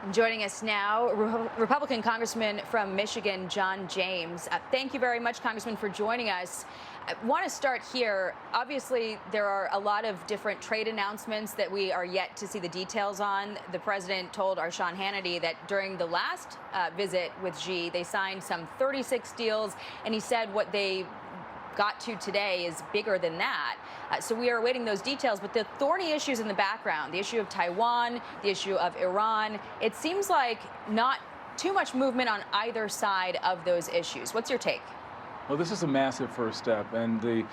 Joining us now, Republican Congressman from Michigan, John James. Thank you very much, Congressman, for joining us. I want to start here. Obviously, there are a lot of different trade announcements that we are yet to see the details on. The president told our Sean Hannity that during the last visit with Xi, they signed some 36 deals, and he said what they got to today is bigger than that. So we are awaiting those details, but the thorny issues in the background, the issue of Taiwan, the issue of Iran, it seems like not too much movement on either side of those issues. What's your take? Well, this is a massive first step, and the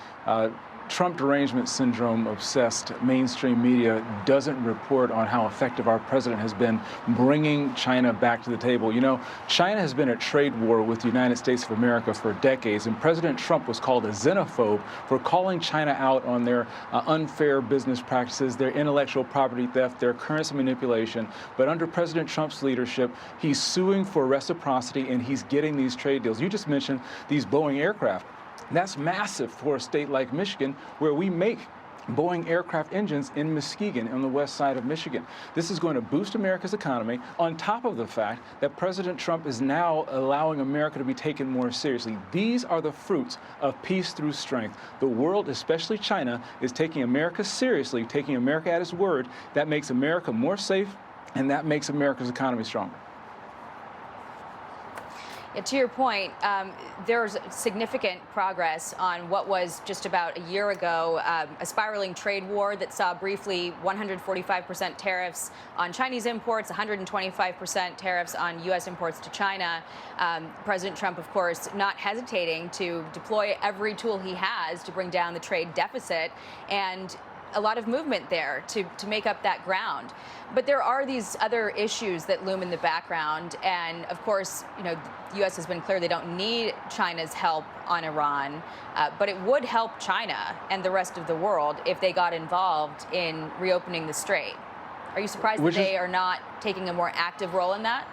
Trump derangement syndrome obsessed mainstream media doesn't report on how effective our president has been bringing China back to the table. You know, China has been at trade war with the United States of America for decades, and President Trump was called a xenophobe for calling China out on their unfair business practices, their intellectual property theft, their currency manipulation. But under President Trump's leadership, he's suing for reciprocity, and he's getting these trade deals. You just mentioned these Boeing aircraft. That's massive for a state like Michigan, where we make Boeing aircraft engines in Muskegon on the west side of Michigan. This is going to boost America's economy, on top of the fact that President Trump is now allowing America to be taken more seriously. These are the fruits of peace through strength. The world, especially China, is taking America seriously, taking America at its word. That makes America more safe, and that makes America's economy stronger. To your point, there's significant progress on what was just about a year ago a spiraling trade war that saw briefly 145% tariffs on Chinese imports, 125% tariffs on U.S. imports to China. President Trump, of course, not hesitating to deploy every tool he has to bring down the trade deficit, and a lot of movement there to make up that ground. But there are these other issues that loom in the background. And of course, you know, the U.S. has been clear they don't need China's help on Iran, but it would help China and the rest of the world if they got involved in reopening the strait. Are you surprised that they are not taking a more active role in that?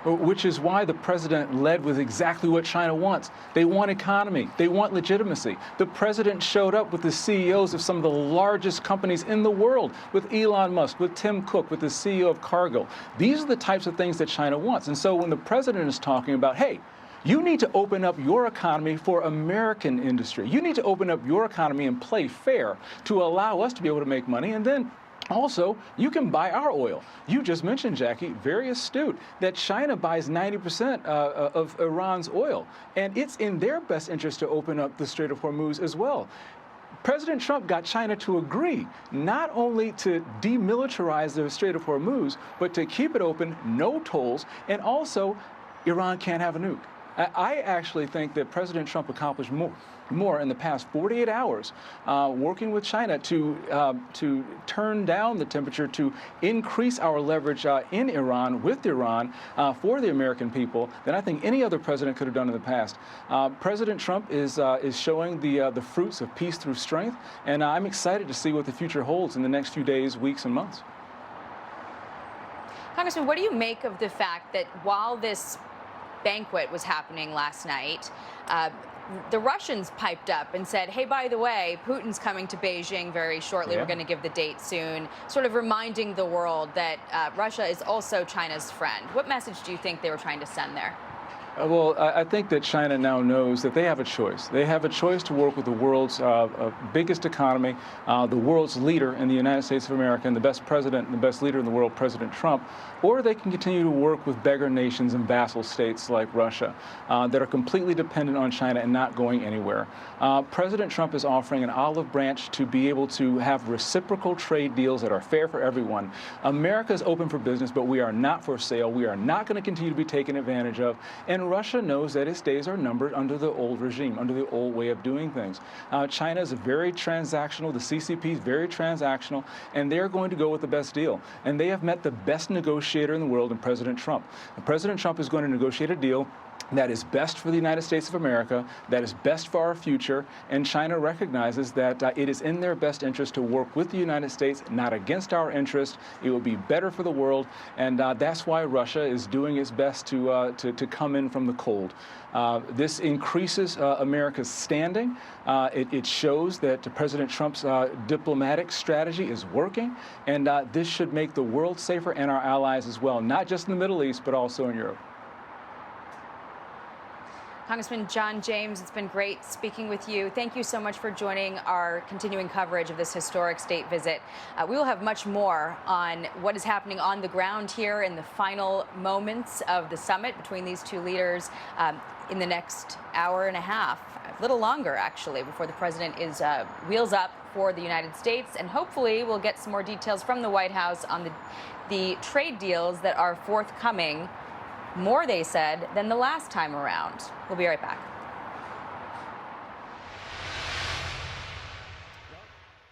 Which is why the president led with exactly what China wants. They want economy. They want legitimacy. The president showed up with the CEOs of some of the largest companies in the world, with Elon Musk, with Tim Cook, with the CEO of Cargill. These are the types of things that China wants. And so when the president is talking about, hey, you need to open up your economy for American industry. You need to open up your economy and play fair to allow us to be able to make money, and then also, you can buy our oil. You just mentioned, Jackie, very astute, that China buys 90% of Iran's oil. And it's in their best interest to open up the Strait of Hormuz as well. President Trump got China to agree not only to demilitarize the Strait of Hormuz, but to keep it open, no tolls, and also Iran can't have a nuke. I actually think that President Trump accomplished more in the past 48 hours working with China to turn down the temperature, to increase our leverage in Iran, with Iran, for the American people than I think any other president could have done in the past. President Trump is showing the fruits of peace through strength, and I'm excited to see what the future holds in the next few days, weeks, and months. Congressman, what do you make of the fact that while this banquet was happening last night, the Russians piped up and said, hey, by the way, Putin's coming to Beijing very shortly. Yeah. We're going to give the date soon, sort of reminding the world that Russia is also China's friend. What message do you think they were trying to send there? Well, I think that China now knows that they have a choice. They have a choice to work with the world's biggest economy, the world's leader in the United States of America, and the best president and the best leader in the world, President Trump, or they can continue to work with beggar nations and vassal states like Russia that are completely dependent on China and not going anywhere. President Trump is offering an olive branch to be able to have reciprocal trade deals that are fair for everyone. America is open for business, but we are not for sale. We are not going to continue to be taken advantage of. And Russia knows that its days are numbered under the old regime, under the old way of doing things. China is very transactional. The CCP is very transactional, and they're going to go with the best deal. And they have met the best negotiator in the world in President Trump. And President Trump is going to negotiate a deal that is best for the United States of America, that is best for our future, and China recognizes that it is in their best interest to work with the United States, not against our interest. It will be better for the world, and that's why Russia is doing its best to come in from the cold. This increases America's standing. It shows that President Trump's diplomatic strategy is working, and this should make the world safer and our allies as well, not just in the Middle East, but also in Europe. Congressman John James, it's been great speaking with you. Thank you so much for joining our continuing coverage of this historic state visit. We will have much more on what is happening on the ground here in the final moments of the summit between these two leaders in the next hour and a half, a little longer actually, before the president is wheels up for the United States. And hopefully we'll get some more details from the White House on the trade deals that are forthcoming. More, they said, than the last time around. We'll be right back.